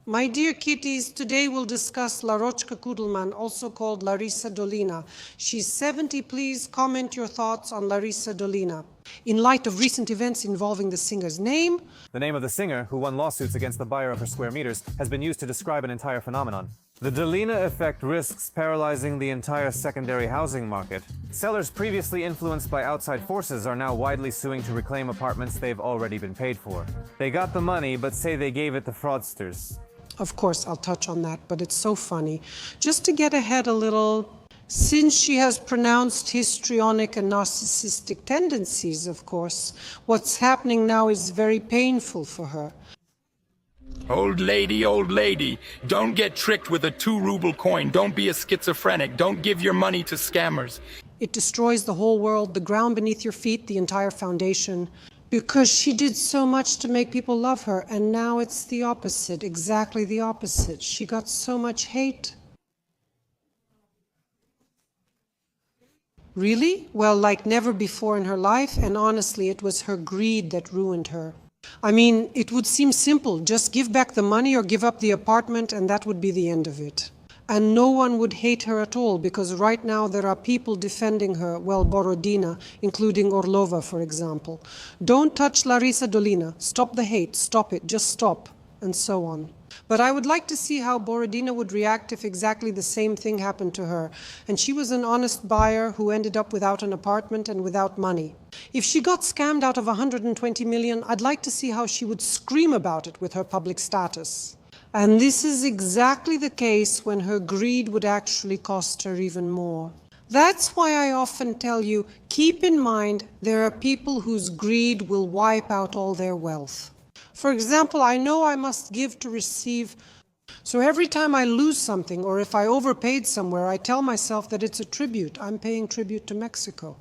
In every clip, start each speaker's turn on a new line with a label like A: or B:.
A: My dear kitties, today we'll discuss Larochka Kudelman, also called Larisa Dolina. She's 70. Please comment your thoughts on Larisa Dolina. In light of recent events involving the singer's name...
B: The name of the singer, who won lawsuits against the buyer of her square meters, has been used to describe an entire phenomenon. The Dolina effect risks paralyzing the entire secondary housing market. Sellers previously influenced by outside forces are now widely suing to reclaim apartments they've already been paid for. They got the money, but say they gave it to fraudsters.
A: Of course, I'll touch on that, but it's so funny. Just to get ahead a little, since she has pronounced histrionic and narcissistic tendencies, of course, what's happening now is very painful for her.
C: Old lady, don't get tricked with a 2-ruble coin. Don't be a schizophrenic. Don't give your money to scammers.
A: It destroys the whole world, the ground beneath your feet, the entire foundation. Because she did so much to make people love her, and now it's the opposite, exactly the opposite. She got so much hate. Really? Well, like never before in her life, and honestly, it was her greed that ruined her. I mean, it would seem simple, just give back the money or give up the apartment, and that would be the end of it. And no one would hate her at all, because right now there are people defending her, well, Borodina, including Orlova, for example. Don't touch Larisa Dolina. Stop the hate. Stop it. Just stop. And so on. But I would like to see how Borodina would react if exactly the same thing happened to her. And she was an honest buyer who ended up without an apartment and without money. If she got scammed out of 120 million, I'd like to see how she would scream about it with her public status. And this is exactly the case when her greed would actually cost her even more. That's why I often tell you, keep in mind there are people whose greed will wipe out all their wealth. For example, I know I must give to receive, so every time I lose something or if I overpaid somewhere, I tell myself that it's a tribute. I'm paying tribute to Mexico.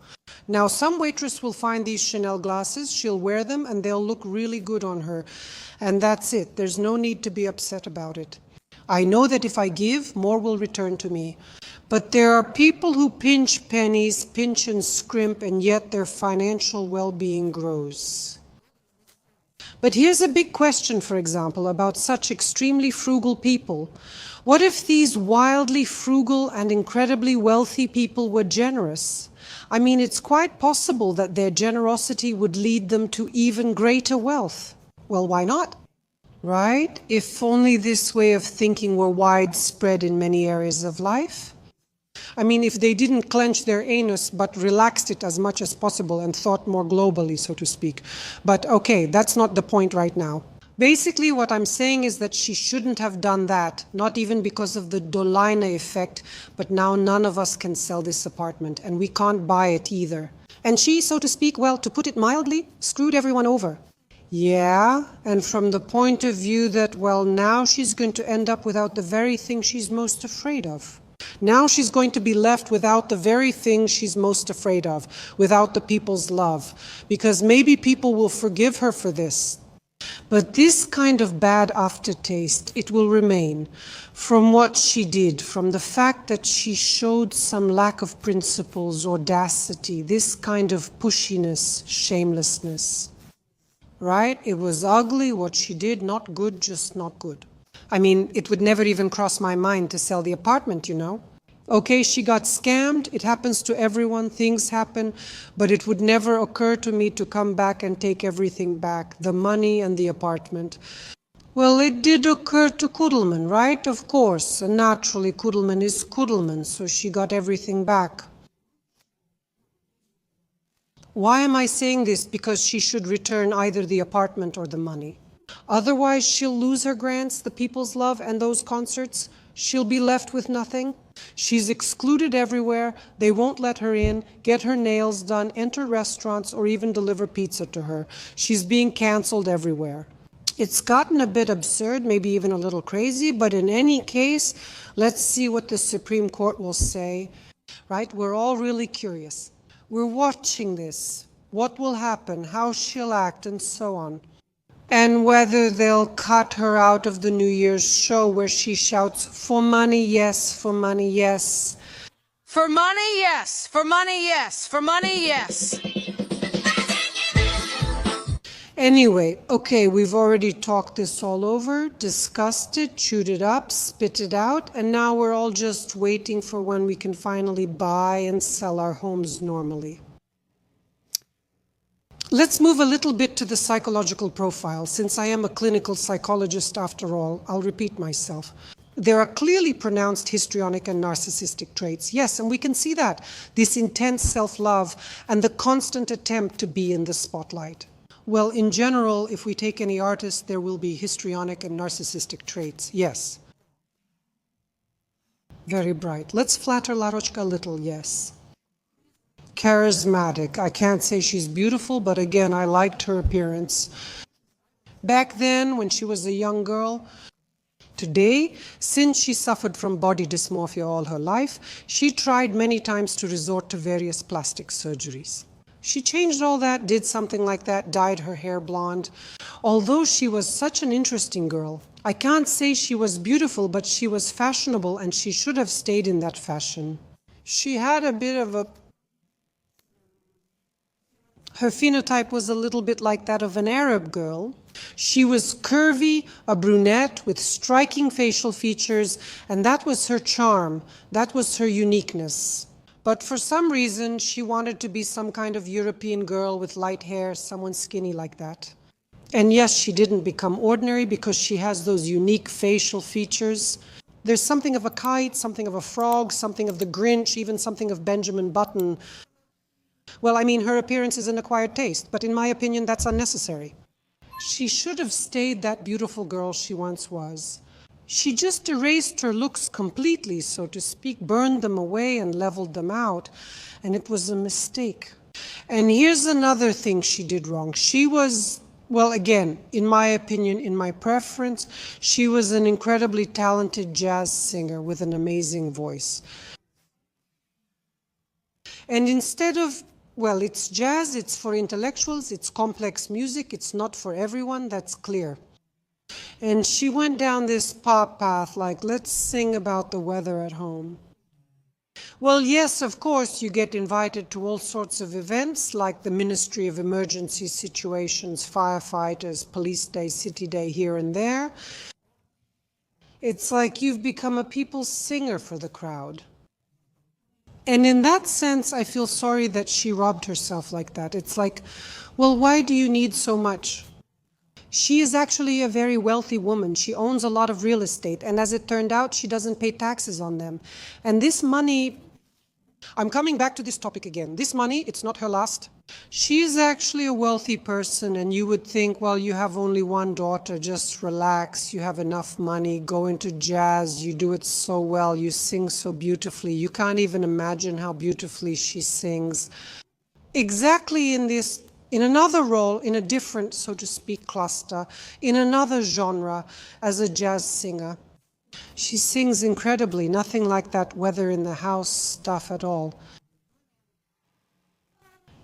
A: Now, some waitress will find these Chanel glasses, she'll wear them, and they'll look really good on her. And that's it. There's no need to be upset about it. I know that if I give, more will return to me. But there are people who pinch pennies, pinch and scrimp, and yet their financial well-being grows. But here's a big question, for example, about such extremely frugal people. What if these wildly frugal and incredibly wealthy people were generous? I mean, it's quite possible that their generosity would lead them to even greater wealth. Well, why not? Right? If only this way of thinking were widespread in many areas of life. I mean, if they didn't clench their anus, but relaxed it as much as possible and thought more globally, so to speak. But okay, that's not the point right now. Basically, what I'm saying is that she shouldn't have done that, not even because of the Dolina effect, but now none of us can sell this apartment, and we can't buy it either. And she, so to speak, well, to put it mildly, screwed everyone over. Yeah, and from the point of view that, well, now she's going to end up without the very thing she's most afraid of. Now she's going to be left without the very thing she's most afraid of, without the people's love, because maybe people will forgive her for this. But this kind of bad aftertaste, it will remain from what she did, from the fact that she showed some lack of principles, audacity, this kind of pushiness, shamelessness. Right? It was ugly what she did, not good, just not good. I mean, it would never even cross my mind to sell the apartment, you know. Okay, she got scammed, it happens to everyone, things happen, but it would never occur to me to come back and take everything back, the money and the apartment. Well, it did occur to Kudelman, right? Of course, and naturally Kudelman is Kudelman, so she got everything back. Why am I saying this? Because she should return either the apartment or the money. Otherwise, she'll lose her grants, the people's love, and those concerts. She'll be left with nothing. She's excluded everywhere. They won't let her in, get her nails done, enter restaurants, or even deliver pizza to her. She's being canceled everywhere. It's gotten a bit absurd, maybe even a little crazy, but in any case, let's see what the Supreme Court will say. Right? We're all really curious. We're watching this. What will happen, how she'll act, and so on. And whether they'll cut her out of the New Year's show where she shouts, "For money, yes, for money, yes."
D: For money, yes. For money, yes. For money, yes.
A: Anyway, okay, we've already talked this all over, discussed it, chewed it up, spit it out, and now we're all just waiting for when we can finally buy and sell our homes normally. Let's move a little bit to the psychological profile. Since I am a clinical psychologist after all, I'll repeat myself. There are clearly pronounced histrionic and narcissistic traits. Yes, and we can see that. This intense self-love and the constant attempt to be in the spotlight. Well, in general, if we take any artist, there will be histrionic and narcissistic traits. Yes. Very bright. Let's flatter Larochka a little, yes. Charismatic. I can't say she's beautiful, but again, I liked her appearance. Back then, when she was a young girl, today, since she suffered from body dysmorphia all her life, she tried many times to resort to various plastic surgeries. She changed all that, did something like that, dyed her hair blonde. Although she was such an interesting girl, I can't say she was beautiful, but she was fashionable and she should have stayed in that fashion. She had a bit of a... Her phenotype was a little bit like that of an Arab girl. She was curvy, a brunette with striking facial features, and that was her charm, that was her uniqueness. But for some reason, she wanted to be some kind of European girl with light hair, someone skinny like that. And yes, she didn't become ordinary because she has those unique facial features. There's something of a kite, something of a frog, something of the Grinch, even something of Benjamin Button. Well, I mean, her appearance is an acquired taste, but in my opinion, that's unnecessary. She should have stayed that beautiful girl she once was. She just erased her looks completely, so to speak, burned them away and leveled them out, and it was a mistake. And here's another thing she did wrong. She was, well, again, in my opinion, in my preference, she was an incredibly talented jazz singer with an amazing voice. And instead of, well, it's jazz, it's for intellectuals, it's complex music, it's not for everyone, that's clear. And she went down this pop path, like, let's sing about the weather at home. Well, yes, of course, you get invited to all sorts of events, like the Ministry of Emergency Situations, firefighters, police day, city day, here and there. It's like you've become a people's singer for the crowd. And in that sense, I feel sorry that she robbed herself like that. It's like, well, why do you need so much? She is actually a very wealthy woman. She owns a lot of real estate, and as it turned out, she doesn't pay taxes on them. And this money, I'm coming back to this topic again. This money, it's not her last. She is actually a wealthy person, and you would think, well, you have only one daughter, just relax, you have enough money, go into jazz, you do it so well, you sing so beautifully. You can't even imagine how beautifully she sings. Exactly in another role, in a different, so to speak, cluster, in another genre, as a jazz singer. She sings incredibly, nothing like that weather in the house stuff at all.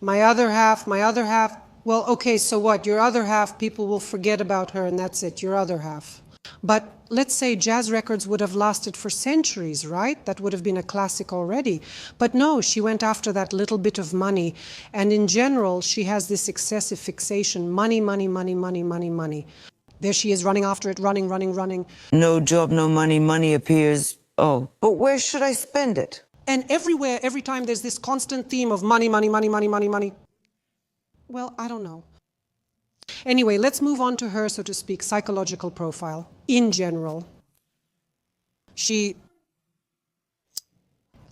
A: My other half, well, okay, so what? Your other half, people will forget about her and that's it, your other half. But let's say jazz records would have lasted for centuries, right? That would have been a classic already. But no, she went after that little bit of money. And in general, she has this excessive fixation. Money, money, money, money, money, money. There she is running after it, running, running, running.
E: No job, no money, money appears. Oh, but where should I spend it?
A: And everywhere, every time, there's this constant theme of money, money, money, money, money, money. Well, I don't know. Anyway, let's move on to her, so to speak, psychological profile. In general, she,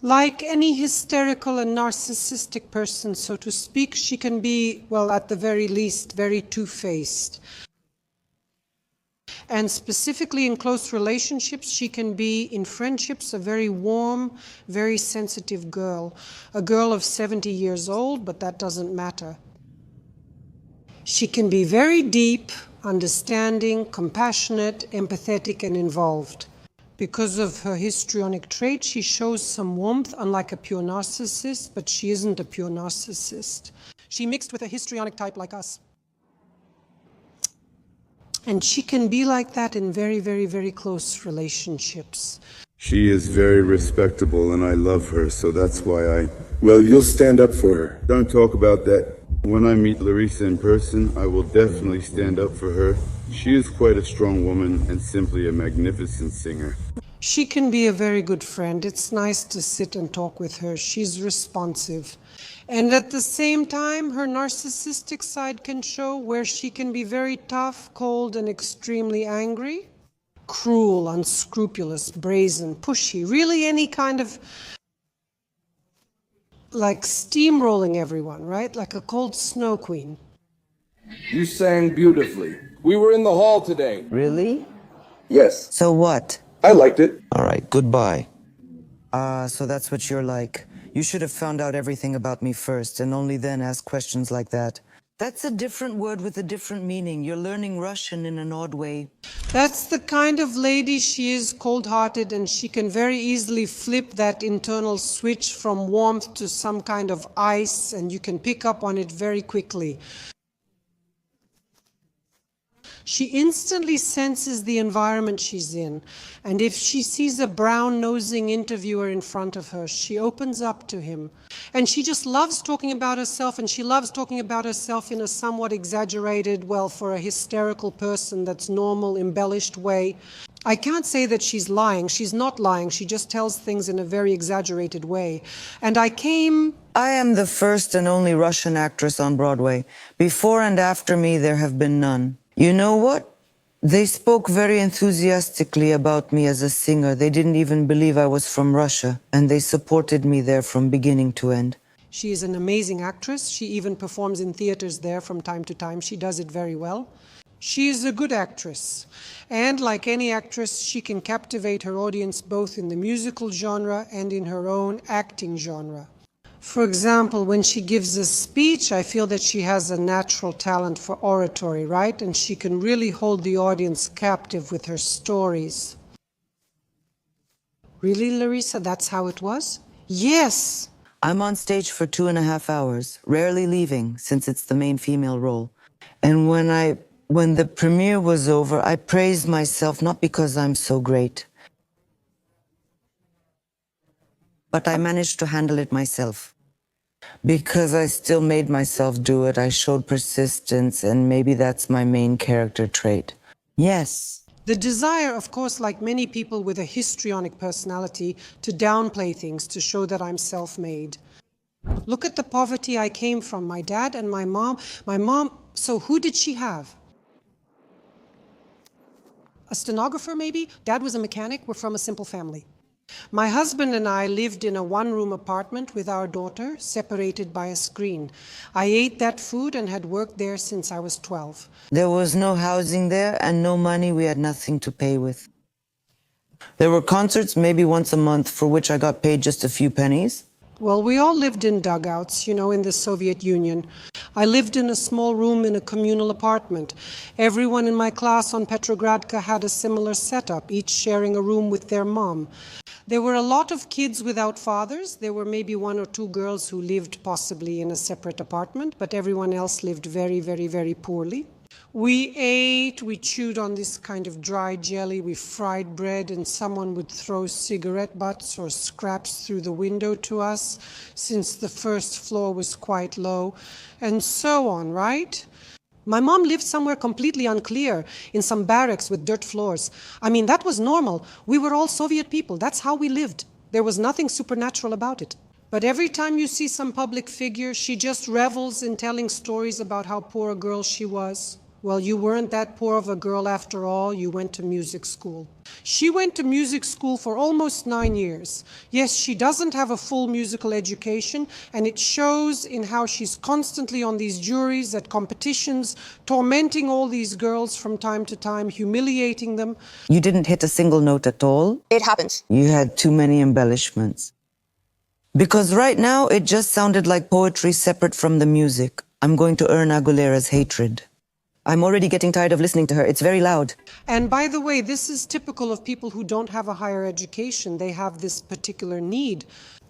A: like any hysterical and narcissistic person, so to speak, she can be, well, at the very least, very two-faced. And specifically in close relationships, she can be, in friendships, a very warm, very sensitive girl. A girl of 70 years old, but that doesn't matter. She can be very deep, understanding, compassionate, empathetic, and involved. Because of her histrionic trait, she shows some warmth, unlike a pure narcissist, but she isn't a pure narcissist. She mixed with a histrionic type like us. And she can be like that in very, very, very close relationships.
F: She is very respectable and I love her, so that's why well, you'll stand up for her. Don't talk about that When I meet Larisa in person, I will definitely stand up for her. She is quite a strong woman and simply a magnificent singer.
A: She can be a very good friend. It's nice to sit and talk with her. She's responsive. And at the same time, her narcissistic side can show where she can be very tough, cold, and extremely angry. Cruel, unscrupulous, brazen, pushy, really any kind of like steamrolling everyone, right? Like a cold snow queen.
G: You sang beautifully. We were in the hall today.
E: Really?
G: Yes,
E: So what?
G: I liked it.
E: All right, goodbye. So that's what you're like. You should have found out everything about me first, and only then ask questions like that. That's a different word with a different meaning. You're learning Russian in an odd way.
A: That's the kind of lady she is, cold-hearted, and she can very easily flip that internal switch from warmth to some kind of ice, and you can pick up on it very quickly. She instantly senses the environment she's in, and if she sees a brown-nosing interviewer in front of her, she opens up to him. And she just loves talking about herself, and she loves talking about herself in a somewhat exaggerated, well, for a hysterical person, that's normal, embellished way. I can't say that she's lying. She's not lying. She just tells things in a very exaggerated way. And I am
E: the first and only Russian actress on Broadway. Before and after me, there have been none. You know what? They spoke very enthusiastically about me as a singer. They didn't even believe I was from Russia, and they supported me there from beginning to end.
A: She is an amazing actress. She even performs in theaters there from time to time. She does it very well. She is a good actress. And like any actress, she can captivate her audience both in the musical genre and in her own acting genre. For example, when she gives a speech, I feel that she has a natural talent for oratory, right? And she can really hold the audience captive with her stories. Really, Larisa, that's how it was? Yes!
E: I'm on stage for 2.5 hours, rarely leaving, since it's the main female role. And when the premiere was over, I praised myself not because I'm so great, but I managed to handle it myself. Because I still made myself do it, I showed persistence, and maybe that's my main character trait. Yes.
A: The desire, of course, like many people with a histrionic personality, to downplay things, to show that I'm self-made. Look at the poverty I came from, my dad and my mom. So who did she have? A stenographer, maybe? Dad was a mechanic. We're from a simple family. My husband and I lived in a one-room apartment with our daughter, separated by a screen. I ate that food and had worked there since I was 12.
E: There was no housing there and no money. We had nothing to pay with. There were concerts maybe once a month, for which I got paid just a few pennies.
A: Well, we all lived in dugouts, in the Soviet Union. I lived in a small room in a communal apartment. Everyone in my class on Petrogradka had a similar setup, each sharing a room with their mom. There were a lot of kids without fathers. There were maybe 1 or 2 girls who lived possibly in a separate apartment, but everyone else lived very, very, very poorly. We ate, we chewed on this kind of dry jelly, we fried bread, and someone would throw cigarette butts or scraps through the window to us, since the first floor was quite low, and so on, right? My mom lived somewhere completely unclear, in some barracks with dirt floors. I mean, that was normal. We were all Soviet people. That's how we lived. There was nothing supernatural about it. But every time you see some public figure, she just revels in telling stories about how poor a girl she was. Well, you weren't that poor of a girl after all. You went to music school. She went to music school for almost 9 years. Yes, she doesn't have a full musical education, and it shows in how she's constantly on these juries at competitions, tormenting all these girls from time to time, humiliating them.
E: You didn't hit a single note at all?
H: It happens.
E: You had too many embellishments. Because right now, it just sounded like poetry separate from the music. I'm going to earn Aguilera's hatred. I'm already getting tired of listening to her. It's very loud.
A: And by the way, this is typical of people who don't have a higher education. They have this particular need.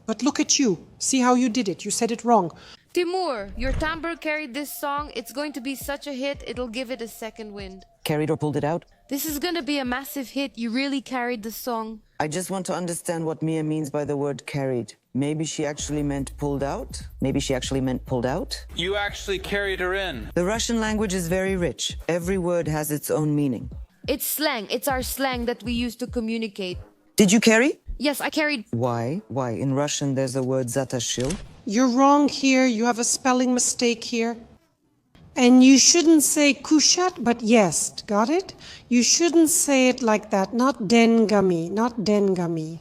A: But look at you. See how you did it. You said it wrong.
D: Timur, your timbre carried this song. It's going to be such a hit, it'll give it a second wind.
E: Carried or pulled it out?
H: This is gonna be a massive hit. You really carried the song.
E: I just want to understand what Mia means by the word carried. Maybe she actually meant pulled out? Maybe she actually meant pulled out?
I: You actually carried her in.
E: The Russian language is very rich. Every word has its own meaning.
H: It's slang. It's our slang that we use to communicate.
E: Did you carry?
H: Yes, I carried.
E: Why? Why? In Russian, there's a word zatashil.
A: You're wrong here. You have a spelling mistake here. And you shouldn't say kushat, but yes, got it? You shouldn't say it like that. Not dengami, not dengami.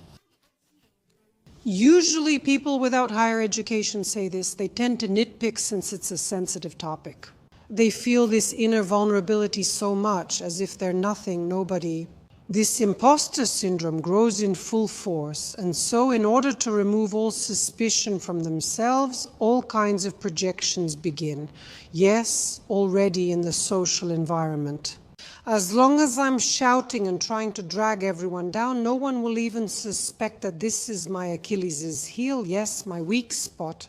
A: Usually people without higher education say this. They tend to nitpick since it's a sensitive topic. They feel this inner vulnerability so much, as if they're nothing, nobody. This imposter syndrome grows in full force, and so in order to remove all suspicion from themselves, all kinds of projections begin. Yes, already in the social environment. As long as I'm shouting and trying to drag everyone down, no one will even suspect that this is my Achilles' heel, yes, my weak spot.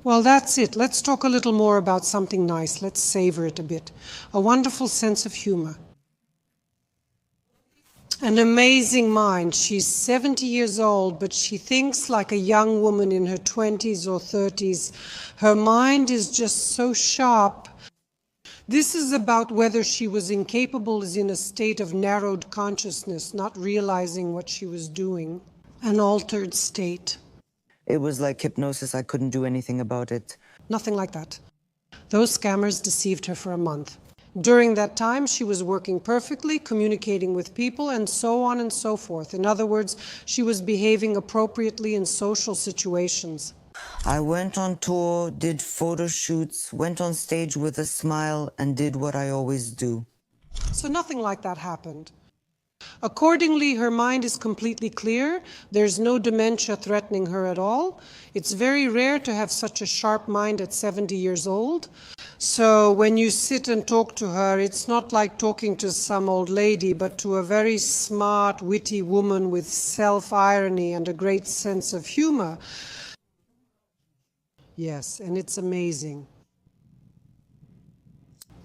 A: Well, that's it. Let's talk a little more about something nice. Let's savor it a bit. A wonderful sense of humor. An amazing mind. She's 70 years old, but she thinks like a young woman in her 20s or 30s. Her mind is just so sharp. This is about whether she was incapable, is in a state of narrowed consciousness, not realizing what she was doing. An altered state.
E: It was like hypnosis. I couldn't do anything about it.
A: Nothing like that. Those scammers deceived her for a month. During that time, she was working perfectly, communicating with people, and so on and so forth. In other words, she was behaving appropriately in social situations.
E: I went on tour, did photo shoots, went on stage with a smile, and did what I always do.
A: So nothing like that happened. Accordingly, her mind is completely clear. There's no dementia threatening her at all. It's very rare to have such a sharp mind at 70 years old. So when you sit and talk to her, it's not like talking to some old lady, but to a very smart, witty woman with self-irony and a great sense of humor. Yes, and it's amazing.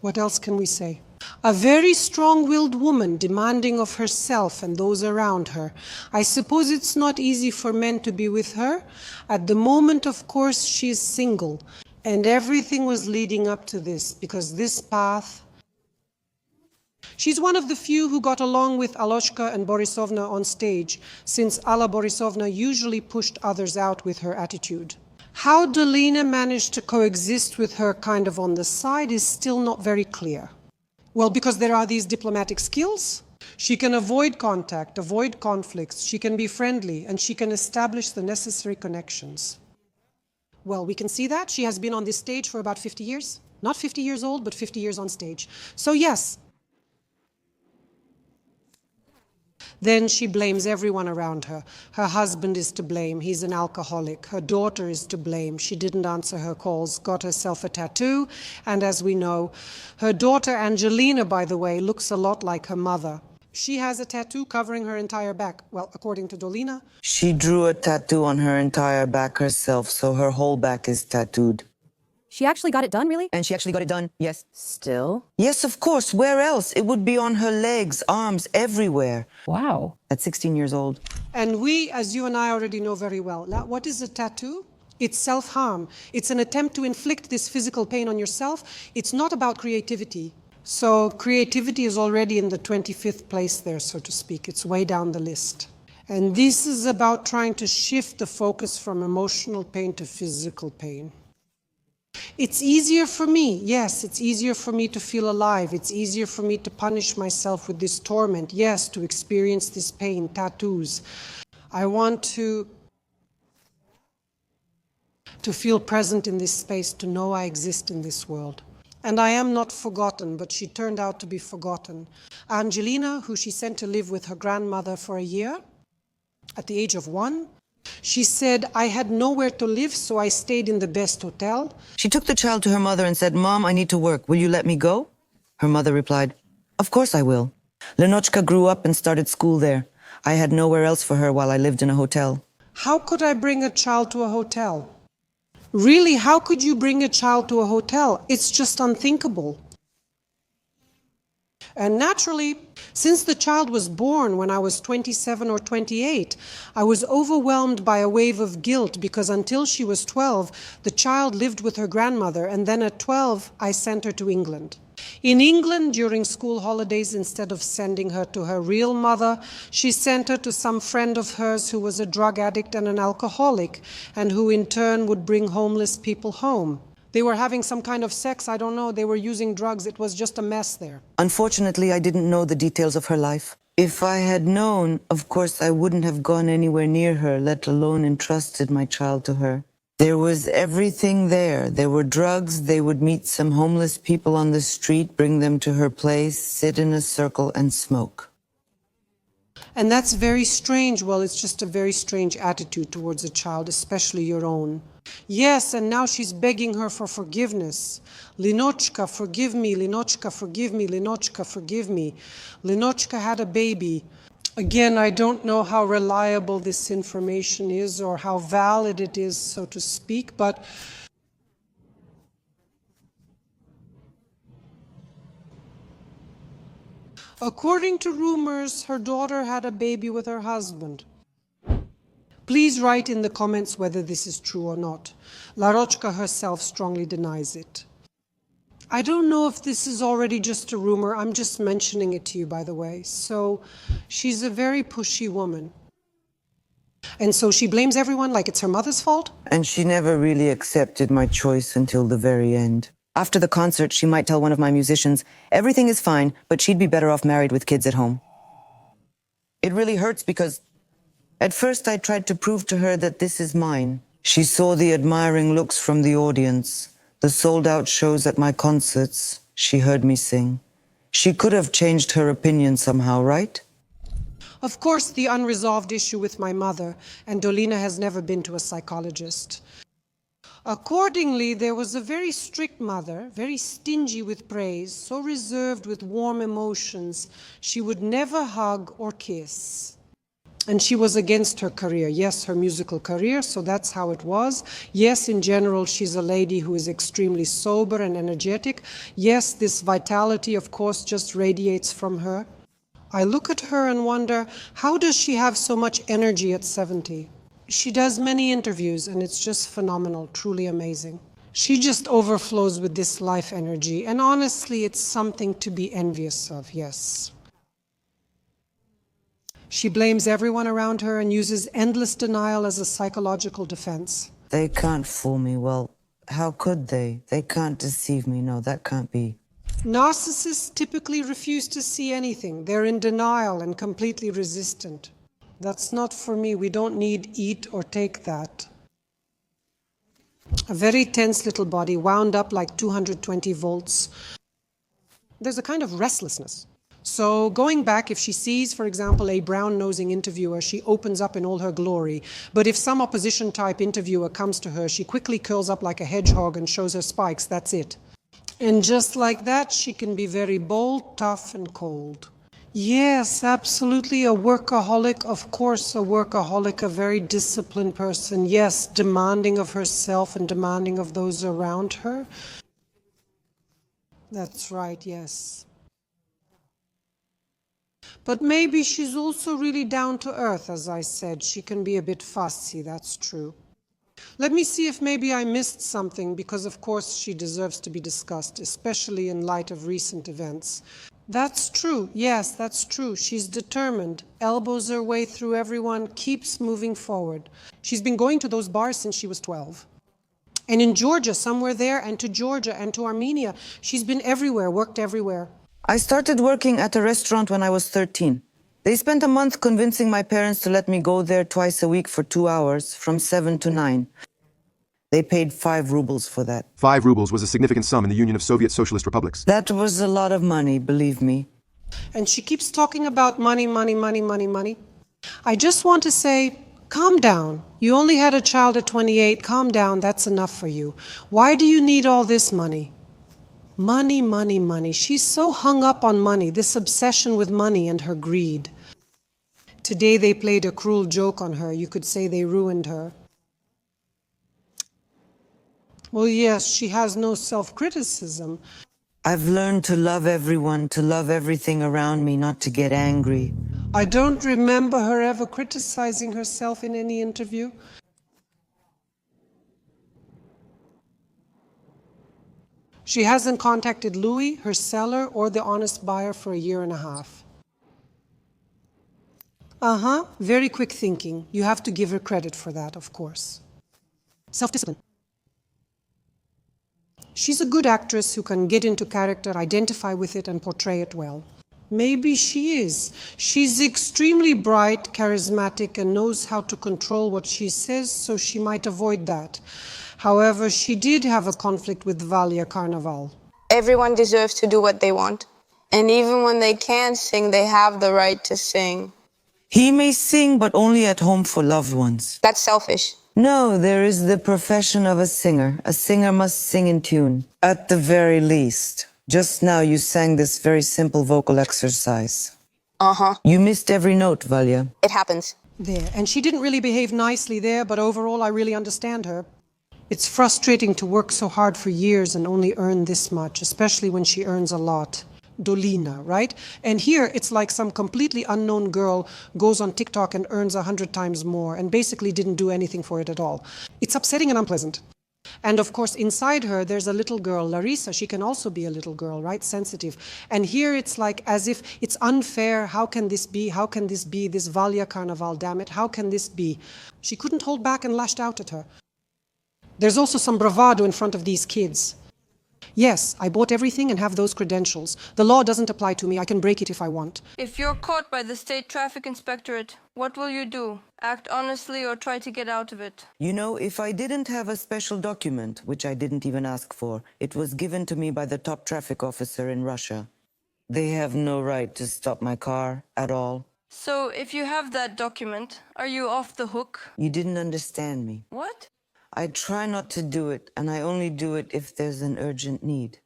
A: What else can we say? A very strong-willed woman, demanding of herself and those around her. I suppose it's not easy for men to be with her. At the moment, of course, she is single. And everything was leading up to this, because this path... She's one of the few who got along with Aloshka and Borisovna on stage, since Alla Borisovna usually pushed others out with her attitude. How Dolina managed to coexist with her kind of on the side is still not very clear. Well, because there are these diplomatic skills. She can avoid contact, avoid conflicts, she can be friendly, and she can establish the necessary connections. Well, we can see that. She has been on this stage for about 50 years. Not 50 years old, but 50 years on stage. So yes. Then she blames everyone around her. Her husband is to blame. He's an alcoholic. Her daughter is to blame. She didn't answer her calls, got herself a tattoo. And as we know, her daughter Angelina, by the way, looks a lot like her mother. She has a tattoo covering her entire back. Well, according to Dolina.
E: She drew a tattoo on her entire back herself, so her whole back is tattooed.
J: She actually got it done, really?
E: And she actually got it done, yes.
J: Still?
E: Yes, of course. Where else? It would be on her legs, arms, everywhere.
J: Wow.
E: At 16 years old.
A: And we, as you and I already know very well, what is a tattoo? It's self-harm. It's an attempt to inflict this physical pain on yourself. It's not about creativity. So creativity is already in the 25th place there, so to speak. It's way down the list. And this is about trying to shift the focus from emotional pain to physical pain. It's easier for me, yes, it's easier for me to feel alive. It's easier for me to punish myself with this torment, yes, to experience this pain, tattoos. I want to feel present in this space, to know I exist in this world. And I am not forgotten, but she turned out to be forgotten. Angelina, who she sent to live with her grandmother for a year, at the age of 1, she said, I had nowhere to live, so I stayed in the best hotel.
E: She took the child to her mother and said, Mom, I need to work. Will you let me go? Her mother replied, Of course I will. Lenochka grew up and started school there. I had nowhere else for her while I lived in a hotel.
A: How could I bring a child to a hotel? Really, how could you bring a child to a hotel? It's just unthinkable. And naturally, since the child was born when I was 27 or 28, I was overwhelmed by a wave of guilt because until she was 12, the child lived with her grandmother, and then at 12, I sent her to England. In England, during school holidays, instead of sending her to her real mother, she sent her to some friend of hers who was a drug addict and an alcoholic, and who in turn would bring homeless people home. They were having some kind of sex, I don't know, they were using drugs, it was just a mess there.
E: Unfortunately, I didn't know the details of her life. If I had known, of course, I wouldn't have gone anywhere near her, let alone entrusted my child to her. There was everything there. There were drugs, they would meet some homeless people on the street, bring them to her place, sit in a circle and smoke.
A: And that's very strange. Well, it's just a very strange attitude towards a child, especially your own. Yes, and now she's begging her for forgiveness. Linochka, forgive me. Linochka, forgive me. Linochka, forgive me. Linochka had a baby. Again, I don't know how reliable this information is or how valid it is, so to speak, but according to rumors, her daughter had a baby with her husband. Please write in the comments whether this is true or not. Larochka herself strongly denies it. I don't know if this is already just a rumor. I'm just mentioning it to you, by the way. So she's a very pushy woman. And so she blames everyone like it's her mother's fault?
E: And she never really accepted my choice until the very end. After the concert, she might tell one of my musicians, everything is fine, but she'd be better off married with kids at home. It really hurts because at first I tried to prove to her that this is mine. She saw the admiring looks from the audience, the sold-out shows at my concerts. She heard me sing. She could have changed her opinion somehow, right?
A: Of course, the unresolved issue with my mother, and Dolina has never been to a psychologist. Accordingly, there was a very strict mother, very stingy with praise, so reserved with warm emotions, she would never hug or kiss. And she was against her career. Yes, her musical career, so that's how it was. Yes, in general, she's a lady who is extremely sober and energetic. Yes, this vitality, of course, just radiates from her. I look at her and wonder, how does she have so much energy at 70? She does many interviews, and it's just phenomenal, truly amazing. She just overflows with this life energy, and honestly, it's something to be envious of, yes. She blames everyone around her and uses endless denial as a psychological defense.
E: They can't fool me. Well, how could they? They can't deceive me. No, that can't be.
A: Narcissists typically refuse to see anything. They're in denial and completely resistant. That's not for me. We don't need eat or take that. A very tense little body, wound up like 220 volts. There's a kind of restlessness. So going back, if she sees, for example, a brown-nosing interviewer, she opens up in all her glory. But if some opposition-type interviewer comes to her, she quickly curls up like a hedgehog and shows her spikes. That's it. And just like that, she can be very bold, tough, and cold. Yes, absolutely, a workaholic, of course, a workaholic, a very disciplined person. Yes, demanding of herself and demanding of those around her. That's right, yes. But maybe she's also really down to earth, as I said. She can be a bit fussy, that's true. Let me see if maybe I missed something, because of course she deserves to be discussed, especially in light of recent events. That's true, yes, that's true. She's determined, elbows her way through everyone, keeps moving forward. She's been going to those bars since she was 12. And in Georgia, somewhere there, and to Georgia, and to Armenia. She's been everywhere, worked everywhere.
E: I started working at a restaurant when I was 13. They spent a month convincing my parents to let me go there twice a week for 2 hours, from 7 to 9. They paid 5 rubles for that.
K: 5 rubles was a significant sum in the Union of Soviet Socialist Republics.
E: That was a lot of money, believe me.
A: And she keeps talking about money, money, money, money, money. I just want to say, calm down. You only had a child at 28. Calm down. That's enough for you. Why do you need all this money? Money, money, money. She's so hung up on money, this obsession with money and her greed. Today they played a cruel joke on her. You could say they ruined her. Well, yes, she has no self-criticism.
E: I've learned to love everyone, to love everything around me, not to get angry.
A: I don't remember her ever criticizing herself in any interview. She hasn't contacted Louis, her seller, or the honest buyer for a year and a half. Very quick thinking. You have to give her credit for that, of course. Self-discipline. She's a good actress who can get into character, identify with it, and portray it well. Maybe she is. She's extremely bright, charismatic, and knows how to control what she says, so she might avoid that. However, she did have a conflict with Valia Carnival.
D: Everyone deserves to do what they want. And even when they can't sing, they have the right to sing.
E: He may sing, but only at home for loved ones.
D: That's selfish.
E: No, there is the profession of a singer. A singer must sing in tune, at the very least. Just now you sang this very simple vocal exercise. You missed every note, Valia.
D: It happens.
A: There. And she didn't really behave nicely there, but overall I really understand her. It's frustrating to work so hard for years and only earn this much, especially when she earns a lot. Dolina, right? And here it's like some completely unknown girl goes on TikTok and earns 100 times more and basically didn't do anything for it at all. It's upsetting and unpleasant. And of course, inside her, there's a little girl, Larisa. She can also be a little girl, right? Sensitive. And here it's like as if it's unfair. How can this be? How can this be? This Valia Carnival, damn it. How can this be? She couldn't hold back and lashed out at her. There's also some bravado in front of these kids. Yes, I bought everything and have those credentials. The law doesn't apply to me. I can break it if I want.
D: If you're caught by the State Traffic Inspectorate, what will you do? Act honestly or try to get out of it?
E: You know, if I didn't have a special document, which I didn't even ask for, it was given to me by the top traffic officer in Russia. They have no right to stop my car at all.
D: So, if you have that document, are you off the hook?
E: You didn't understand me.
D: What?
E: I try not to do it, and I only do it if there's an urgent need.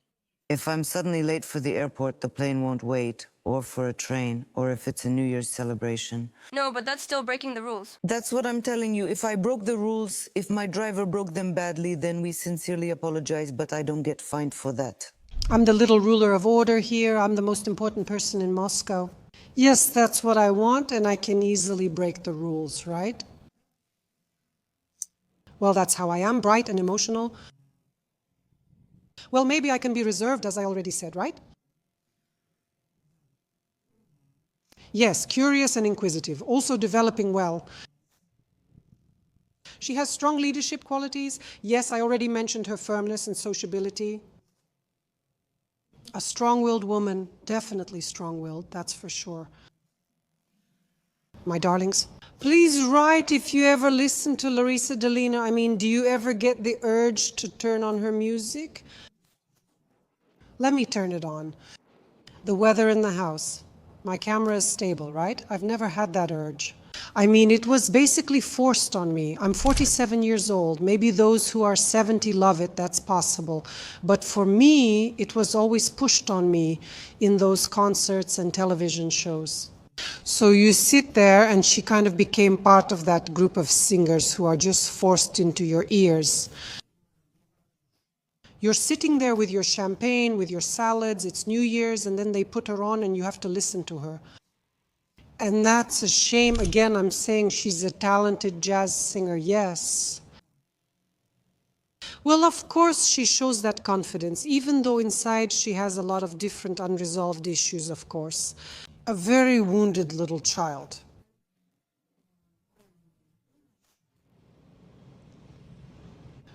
E: If I'm suddenly late for the airport, the plane won't wait, or for a train, or if it's a New Year's celebration.
D: No, but that's still breaking the rules.
E: That's what I'm telling you. If I broke the rules, if my driver broke them badly, then we sincerely apologize, but I don't get fined for that.
A: I'm the little ruler of order here. I'm the most important person in Moscow. Yes, that's what I want, and I can easily break the rules, right? Well, that's how I am, bright and emotional. Well, maybe I can be reserved, as I already said, right? Yes, curious and inquisitive, also developing well. She has strong leadership qualities. Yes, I already mentioned her firmness and sociability. A strong-willed woman, definitely strong-willed, that's for sure. My darlings, please write if you ever listen to Larisa Dolina. I mean, do you ever get the urge to turn on her music? Let me turn it on. The weather in the house. My camera is stable, right? I've never had that urge. I mean, it was basically forced on me. I'm 47 years old. Maybe those who are 70 love it, that's possible. But for me, it was always pushed on me in those concerts and television shows. So you sit there, and she kind of became part of that group of singers who are just forced into your ears. You're sitting there with your champagne, with your salads, it's New Year's, and then they put her on and you have to listen to her. And that's a shame. Again, I'm saying she's a talented jazz singer, yes. Well, of course she shows that confidence, even though inside she has a lot of different unresolved issues, of course. A very wounded little child.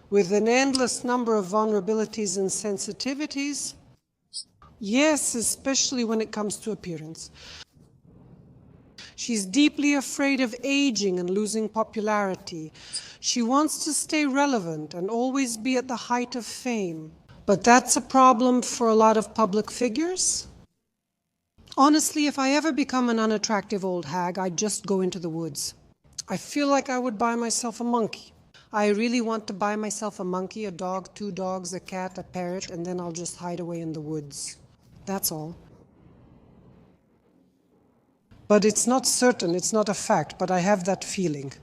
A: With an endless number of vulnerabilities and sensitivities. Yes, especially when it comes to appearance. She's deeply afraid of aging and losing popularity. She wants to stay relevant and always be at the height of fame. But that's a problem for a lot of public figures. Honestly, if I ever become an unattractive old hag, I'd just go into the woods. I feel like I would buy myself a monkey. I really want to buy myself a monkey, a dog, 2 dogs, a cat, a parrot, and then I'll just hide away in the woods. That's all. But it's not certain, it's not a fact, but I have that feeling.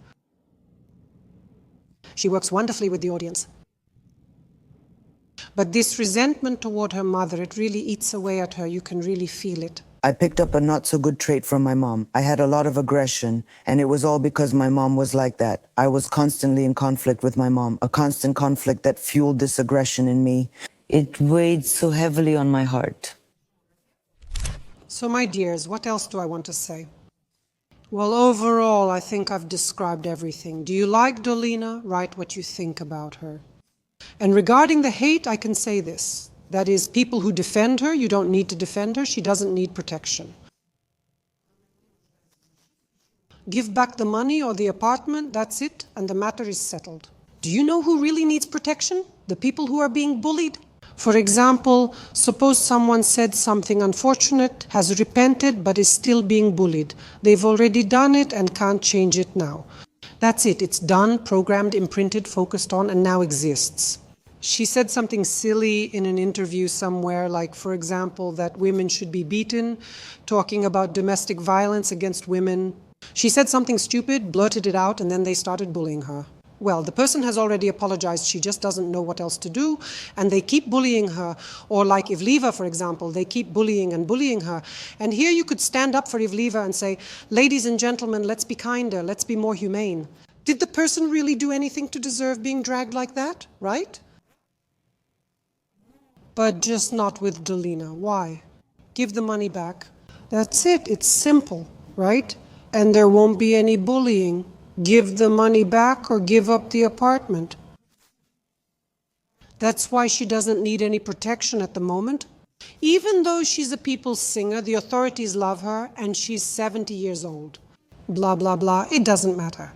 A: She works wonderfully with the audience. But this resentment toward her mother, it really eats away at her. You can really feel it.
E: I picked up a not so good trait from my mom. I had a lot of aggression, and it was all because my mom was like that. I was constantly in conflict with my mom, a constant conflict that fueled this aggression in me. It weighed so heavily on my heart.
A: So, my dears, what else do I want to say? Well, overall, I think I've described everything. Do you like Dolina? Write what you think about her. And regarding the hate, I can say this. That is, people who defend her, you don't need to defend her. She doesn't need protection. Give back the money or the apartment, that's it, and the matter is settled. Do you know who really needs protection? The people who are being bullied? For example, suppose someone said something unfortunate, has repented, but is still being bullied. They've already done it and can't change it now. That's it. It's done, programmed, imprinted, focused on, and now exists. She said something silly in an interview somewhere, like, for example, that women should be beaten, talking about domestic violence against women. She said something stupid, blurted it out, and then they started bullying her. Well, the person has already apologized. She just doesn't know what else to do, and they keep bullying her. Or like Ivliva, for example, they keep bullying and bullying her. And here you could stand up for Ivliva and say, ladies and gentlemen, let's be kinder, let's be more humane. Did the person really do anything to deserve being dragged like that, right? But just not with Dolina. Why? Give the money back. That's it. It's simple, right? And there won't be any bullying. Give the money back or give up the apartment. That's why she doesn't need any protection at the moment. Even though she's a people's singer, the authorities love her, and she's 70 years old. Blah, blah, blah. It doesn't matter.